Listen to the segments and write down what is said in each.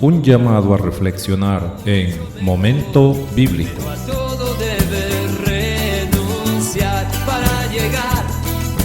Un llamado a reflexionar en Momento Bíblico. A todo debe renunciar para llegar,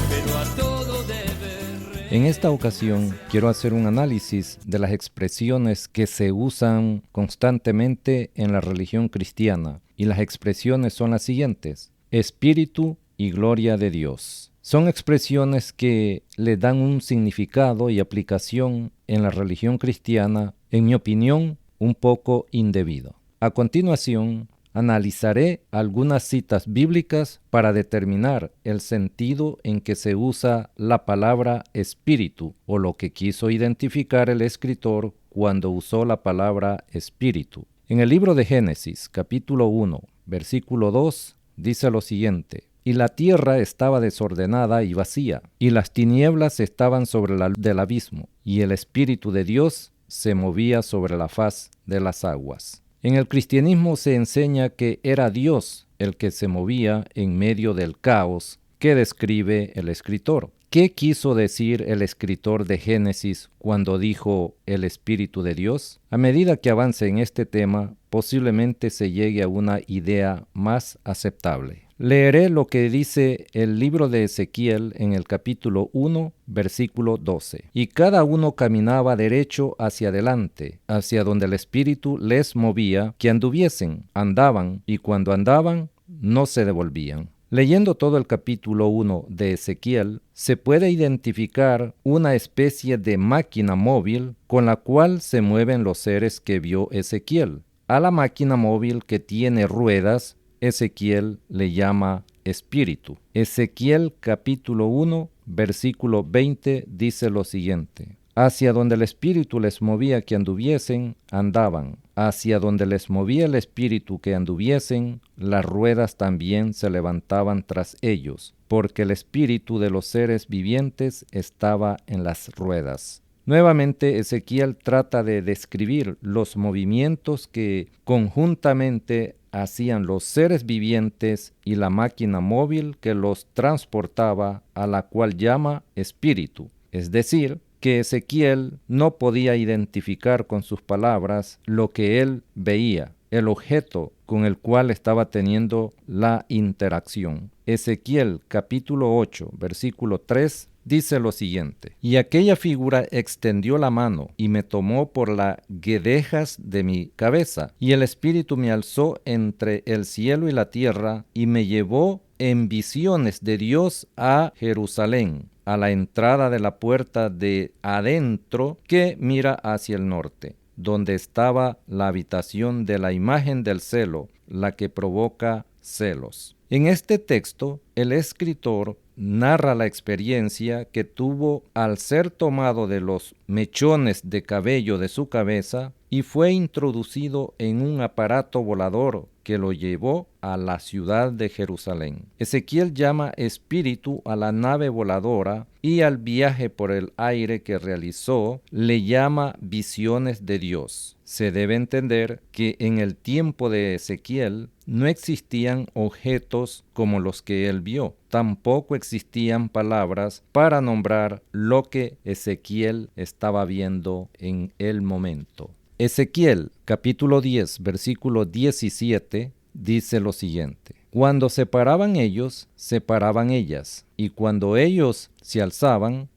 pero a todo debe renunciar. En esta ocasión quiero hacer un análisis de las expresiones que se usan constantemente en la religión cristiana, y las expresiones son las siguientes: Espíritu y gloria de Dios. Son expresiones que le dan un significado y aplicación en la religión cristiana, en mi opinión, un poco indebido. A continuación, analizaré algunas citas bíblicas para determinar el sentido en que se usa la palabra espíritu, o lo que quiso identificar el escritor cuando usó la palabra espíritu. En el libro de Génesis, capítulo 1, versículo 2, dice lo siguiente: Y la tierra estaba desordenada y vacía, y las tinieblas estaban sobre del abismo, y el Espíritu de Dios se movía sobre la faz de las aguas. En el cristianismo se enseña que era Dios el que se movía en medio del caos que describe el escritor. ¿Qué quiso decir el escritor de Génesis cuando dijo el Espíritu de Dios? A medida que avance en este tema, posiblemente se llegue a una idea más aceptable. Leeré lo que dice el libro de Ezequiel en el capítulo 1, versículo 12. Y cada uno caminaba derecho hacia adelante, hacia donde el Espíritu les movía, que anduviesen, andaban, y cuando andaban, no se devolvían. Leyendo todo el capítulo 1 de Ezequiel, se puede identificar una especie de máquina móvil con la cual se mueven los seres que vio Ezequiel. A la máquina móvil que tiene ruedas, Ezequiel le llama espíritu. Ezequiel capítulo 1, versículo 20 dice lo siguiente: Hacia donde el Espíritu les movía que anduviesen, andaban. Hacia donde les movía el Espíritu que anduviesen, las ruedas también se levantaban tras ellos, porque el Espíritu de los seres vivientes estaba en las ruedas. Nuevamente, Ezequiel trata de describir los movimientos que conjuntamente hacían los seres vivientes y la máquina móvil que los transportaba, a la cual llama espíritu. Es decir, que Ezequiel no podía identificar con sus palabras lo que él veía, el objeto con el cual estaba teniendo la interacción. Ezequiel capítulo 8, versículo 3 dice lo siguiente: Y aquella figura extendió la mano y me tomó por las guedejas de mi cabeza, y el Espíritu me alzó entre el cielo y la tierra, y me llevó en visiones de Dios a Jerusalén, a la entrada de la puerta de adentro que mira hacia el norte, donde estaba la habitación de la imagen del celo, la que provoca celos. En este texto, el escritor narra la experiencia que tuvo al ser tomado de los mechones de cabello de su cabeza y fue introducido en un aparato volador que lo llevó a la ciudad de Jerusalén. Ezequiel llama espíritu a la nave voladora, y al viaje por el aire que realizó le llama visiones de Dios. Se debe entender que en el tiempo de Ezequiel no existían objetos como los que él vio. Tampoco existían palabras para nombrar lo que Ezequiel estaba viendo en el momento. Ezequiel capítulo 10, versículo 17 dice lo siguiente: Cuando se paraban ellos, se paraban ellas, y cuando ellos se alzaban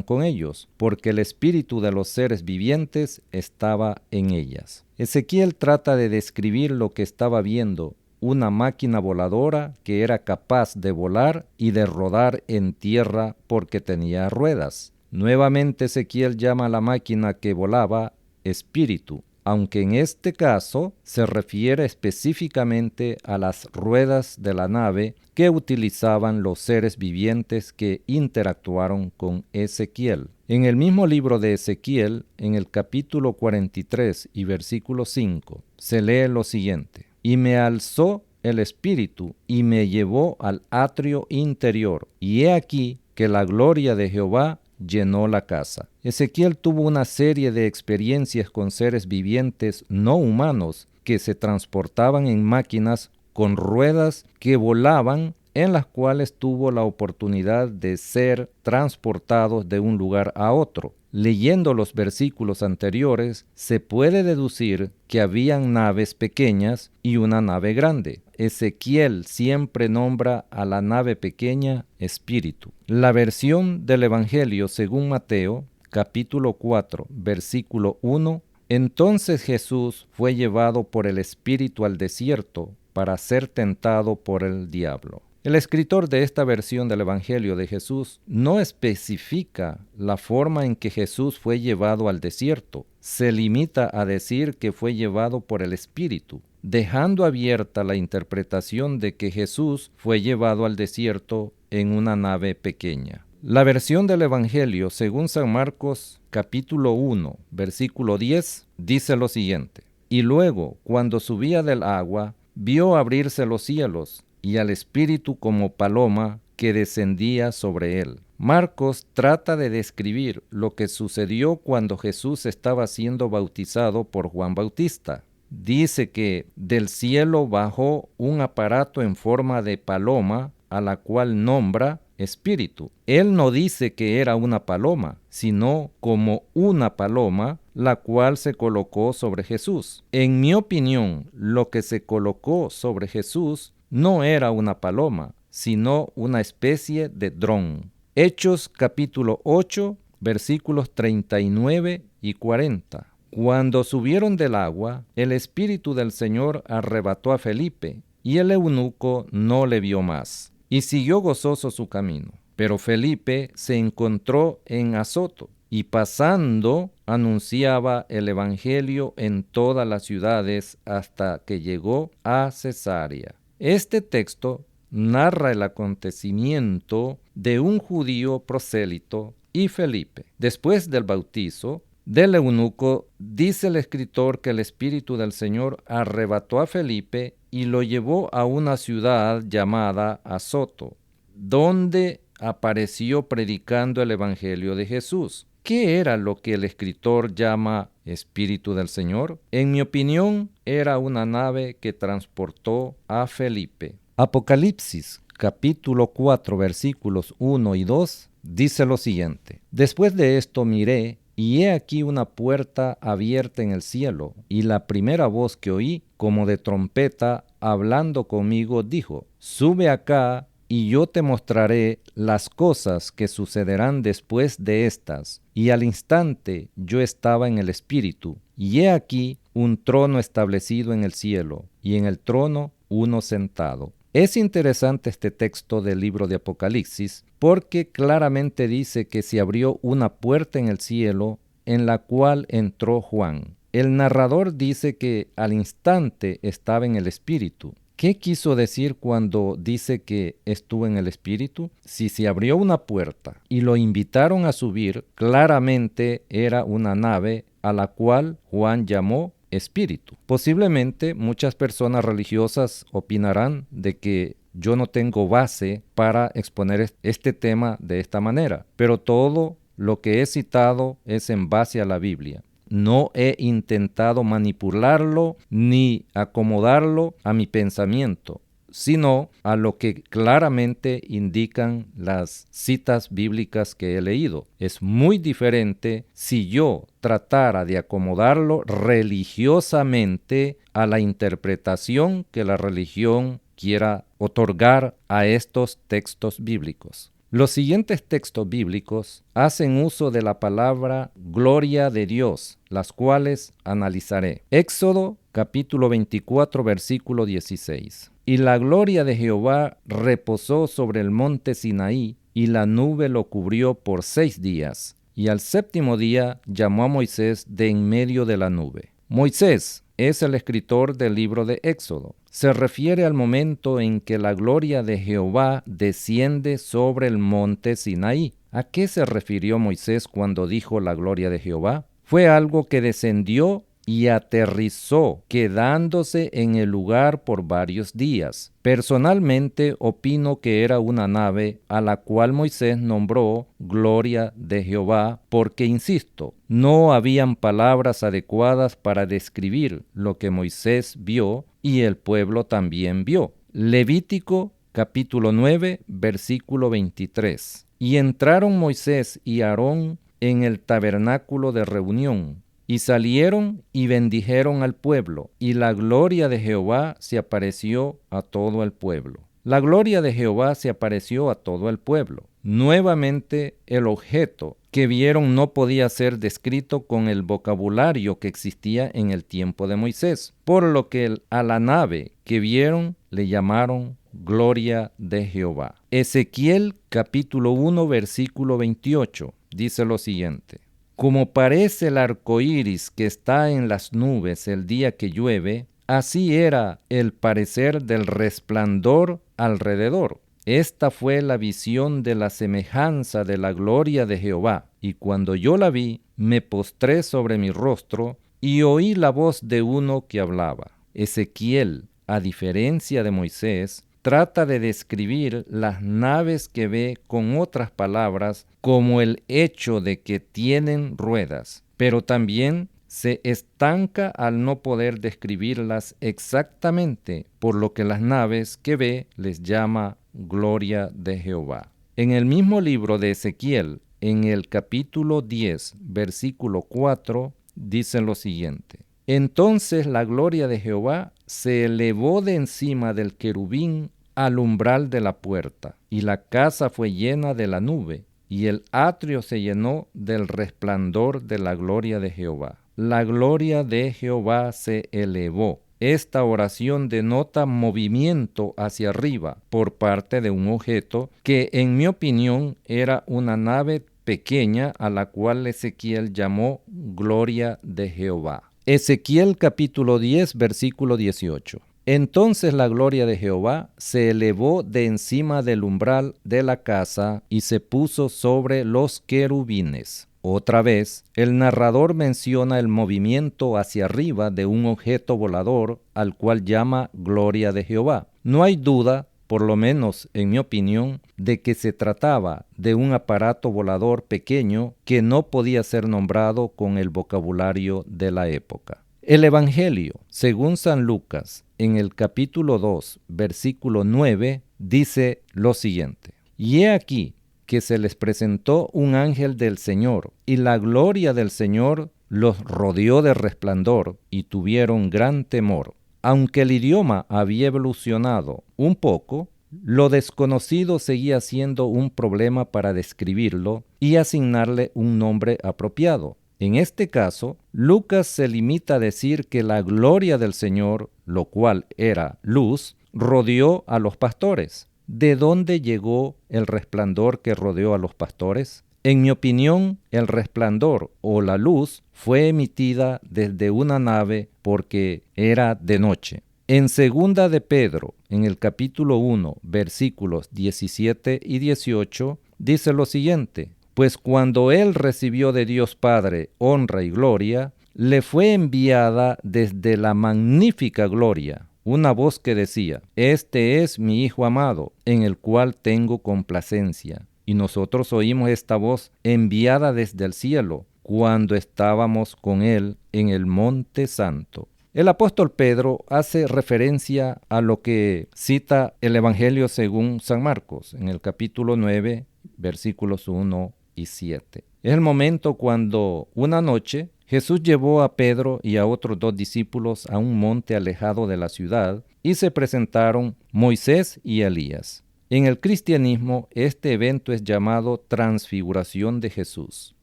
con ellos, porque el espíritu de los seres vivientes estaba en ellas. Ezequiel trata de describir lo que estaba viendo: una máquina voladora que era capaz de volar y de rodar en tierra porque tenía ruedas. Nuevamente Ezequiel llama a la máquina que volaba espíritu, aunque en este caso se refiere específicamente a las ruedas de la nave que utilizaban los seres vivientes que interactuaron con Ezequiel. En el mismo libro de Ezequiel, en el capítulo 43 y versículo 5, se lee lo siguiente: Y me alzó el espíritu y me llevó al atrio interior, y he aquí que la gloria de Jehová llenó la casa. Ezequiel tuvo una serie de experiencias con seres vivientes no humanos que se transportaban en máquinas con ruedas que volaban en las cuales tuvo la oportunidad de ser transportados de un lugar a otro. Leyendo los versículos anteriores, se puede deducir que habían naves pequeñas y una nave grande. Ezequiel siempre nombra a la nave pequeña espíritu. La versión del Evangelio según Mateo, capítulo 4, versículo 1, entonces Jesús fue llevado por el Espíritu al desierto para ser tentado por el diablo. El escritor de esta versión del Evangelio de Jesús no especifica la forma en que Jesús fue llevado al desierto. Se limita a decir que fue llevado por el Espíritu, dejando abierta la interpretación de que Jesús fue llevado al desierto en una nave pequeña. La versión del Evangelio según San Marcos, capítulo 1, versículo 10, dice lo siguiente: Y luego, cuando subía del agua, vio abrirse los cielos, y al Espíritu como paloma que descendía sobre él. Marcos trata de describir lo que sucedió cuando Jesús estaba siendo bautizado por Juan Bautista. Dice que del cielo bajó un aparato en forma de paloma, a la cual nombra Espíritu. Él no dice que era una paloma, sino como una paloma, la cual se colocó sobre Jesús. En mi opinión, lo que se colocó sobre Jesús no era una paloma, sino una especie de dron. Hechos capítulo 8, versículos 39 y 40. Cuando subieron del agua, el Espíritu del Señor arrebató a Felipe, y el eunuco no le vio más, y siguió gozoso su camino. Pero Felipe se encontró en Azoto, y pasando anunciaba el Evangelio en todas las ciudades hasta que llegó a Cesarea. Este texto narra el acontecimiento de un judío prosélito y Felipe. Después del bautizo del eunuco, dice el escritor que el Espíritu del Señor arrebató a Felipe y lo llevó a una ciudad llamada Azoto, donde apareció predicando el Evangelio de Jesús. ¿Qué era lo que el escritor llama Espíritu del Señor? En mi opinión, era una nave que transportó a Felipe. Apocalipsis, capítulo 4, versículos 1 y 2, dice lo siguiente: Después de esto miré, y he aquí una puerta abierta en el cielo, y la primera voz que oí, como de trompeta, hablando conmigo, dijo: Sube acá, y yo te mostraré las cosas que sucederán después de estas. Y al instante yo estaba en el Espíritu, y he aquí un trono establecido en el cielo, y en el trono uno sentado. Es interesante este texto del libro de Apocalipsis, porque claramente dice que se abrió una puerta en el cielo, en la cual entró Juan. El narrador dice que al instante estaba en el Espíritu. ¿Qué quiso decir cuando dice que estuvo en el Espíritu? Si se abrió una puerta y lo invitaron a subir, claramente era una nave a la cual Juan llamó Espíritu. Posiblemente muchas personas religiosas opinarán de que yo no tengo base para exponer este tema de esta manera, pero todo lo que he citado es en base a la Biblia. No he intentado manipularlo ni acomodarlo a mi pensamiento, sino a lo que claramente indican las citas bíblicas que he leído. Es muy diferente si yo tratara de acomodarlo religiosamente a la interpretación que la religión quiera otorgar a estos textos bíblicos. Los siguientes textos bíblicos hacen uso de la palabra gloria de Dios, las cuales analizaré. Éxodo capítulo 24, versículo 16. Y la gloria de Jehová reposó sobre el monte Sinaí, y la nube lo cubrió por 6 días. Y al 7º día llamó a Moisés de en medio de la nube. Moisés es el escritor del libro de Éxodo. Se refiere al momento en que la gloria de Jehová desciende sobre el monte Sinaí. ¿A qué se refirió Moisés cuando dijo la gloria de Jehová? Fue algo que descendió y aterrizó, quedándose en el lugar por varios días. Personalmente opino que era una nave a la cual Moisés nombró gloria de Jehová, porque, insisto, no habían palabras adecuadas para describir lo que Moisés vio y el pueblo también vio. Levítico capítulo 9, versículo 23. Y entraron Moisés y Aarón en el tabernáculo de reunión, y salieron y bendijeron al pueblo, y la gloria de Jehová se apareció a todo el pueblo. La gloria de Jehová se apareció a todo el pueblo. Nuevamente, el objeto que vieron no podía ser descrito con el vocabulario que existía en el tiempo de Moisés, por lo que a la nave que vieron le llamaron gloria de Jehová. Ezequiel capítulo 1 versículo 28 dice lo siguiente: como parece el arco iris que está en las nubes el día que llueve, así era el parecer del resplandor alrededor. Esta fue la visión de la semejanza de la gloria de Jehová, y cuando yo la vi, me postré sobre mi rostro y oí la voz de uno que hablaba. Ezequiel, a diferencia de Moisés, trata de describir las naves que ve con otras palabras, como el hecho de que tienen ruedas, pero también se estanca al no poder describirlas exactamente, por lo que las naves que ve les llama gloria de Jehová. En el mismo libro de Ezequiel, en el capítulo 10, versículo 4, dice lo siguiente: entonces la gloria de Jehová se elevó de encima del querubín al umbral de la puerta, y la casa fue llena de la nube, y el atrio se llenó del resplandor de la gloria de Jehová. La gloria de Jehová se elevó. Esta oración denota movimiento hacia arriba por parte de un objeto que, en mi opinión, era una nave pequeña a la cual Ezequiel llamó gloria de Jehová. Ezequiel capítulo 10, versículo 18. Entonces la gloria de Jehová se elevó de encima del umbral de la casa y se puso sobre los querubines. Otra vez, el narrador menciona el movimiento hacia arriba de un objeto volador al cual llama gloria de Jehová. No hay duda, por lo menos en mi opinión, de que se trataba de un aparato volador pequeño que no podía ser nombrado con el vocabulario de la época. El Evangelio, según San Lucas, en el capítulo 2, versículo 9, dice lo siguiente: y he aquí que se les presentó un ángel del Señor, y la gloria del Señor los rodeó de resplandor, y tuvieron gran temor. Aunque el idioma había evolucionado un poco, lo desconocido seguía siendo un problema para describirlo y asignarle un nombre apropiado. En este caso, Lucas se limita a decir que la gloria del Señor, lo cual era luz, rodeó a los pastores. ¿De dónde llegó el resplandor que rodeó a los pastores? En mi opinión, el resplandor o la luz fue emitida desde una nave porque era de noche. En segunda de Pedro, en el capítulo 1, versículos 17 y 18, dice lo siguiente: pues cuando él recibió de Dios Padre honra y gloria, le fue enviada desde la magnífica gloria una voz que decía: este es mi Hijo amado, en el cual tengo complacencia. Y nosotros oímos esta voz enviada desde el cielo, cuando estábamos con él en el Monte Santo. El apóstol Pedro hace referencia a lo que cita el Evangelio según San Marcos, en el capítulo 9, versículos 1 y 7. Es el momento cuando una noche Jesús llevó a Pedro y a otros 2 discípulos a un monte alejado de la ciudad y se presentaron Moisés y Elías. En el cristianismo, este evento es llamado Transfiguración de Jesús.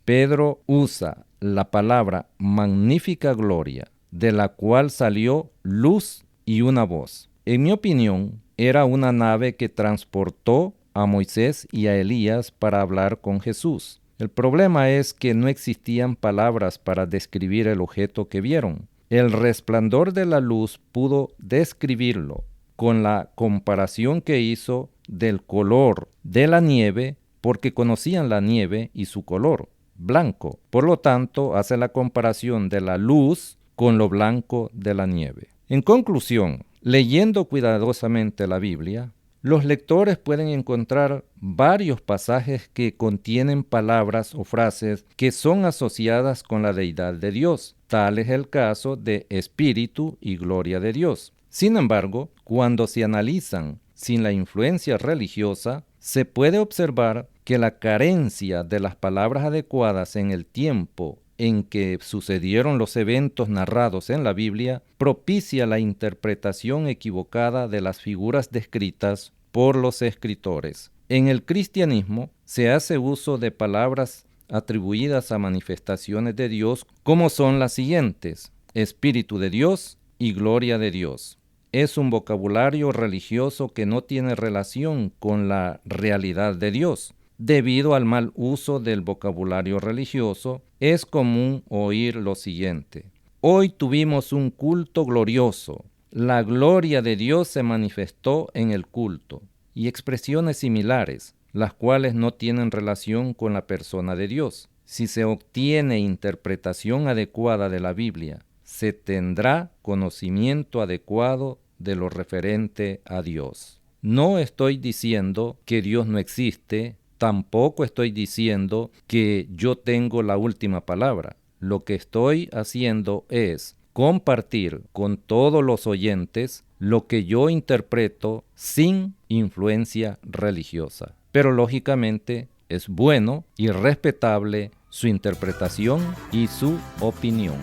Pedro usa la palabra magnífica gloria, de la cual salió luz y una voz. En mi opinión, era una nave que transportó a Moisés y a Elías para hablar con Jesús. El problema es que no existían palabras para describir el objeto que vieron. El resplandor de la luz pudo describirlo con la comparación que hizo del color de la nieve, porque conocían la nieve y su color, blanco. Por lo tanto, hace la comparación de la luz con lo blanco de la nieve. En conclusión, leyendo cuidadosamente la Biblia, los lectores pueden encontrar varios pasajes que contienen palabras o frases que son asociadas con la deidad de Dios. Tal es el caso de Espíritu y Gloria de Dios. Sin embargo, cuando se analizan sin la influencia religiosa, se puede observar que la carencia de las palabras adecuadas en el tiempo en que sucedieron los eventos narrados en la Biblia propicia la interpretación equivocada de las figuras descritas por los escritores. En el cristianismo se hace uso de palabras atribuidas a manifestaciones de Dios como son las siguientes: Espíritu de Dios y Gloria de Dios. Es un vocabulario religioso que no tiene relación con la realidad de Dios. Debido al mal uso del vocabulario religioso, es común oír lo siguiente: hoy tuvimos un culto glorioso, la gloria de Dios se manifestó en el culto, y expresiones similares, las cuales no tienen relación con la persona de Dios. Si se obtiene interpretación adecuada de la Biblia, se tendrá conocimiento adecuado de lo referente a Dios. No estoy diciendo que Dios no existe, tampoco estoy diciendo que yo tengo la última palabra. Lo que estoy haciendo es compartir con todos los oyentes lo que yo interpreto sin influencia religiosa. Pero lógicamente es bueno y respetable su interpretación y su opinión.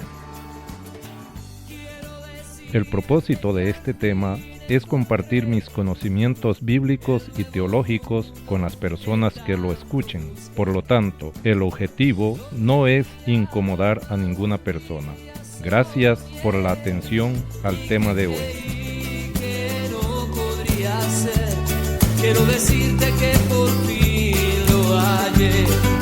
El propósito de este tema es compartir mis conocimientos bíblicos y teológicos con las personas que lo escuchen. Por lo tanto, el objetivo no es incomodar a ninguna persona. Gracias por la atención al tema de hoy. Quiero decirte que por fin lo hallé.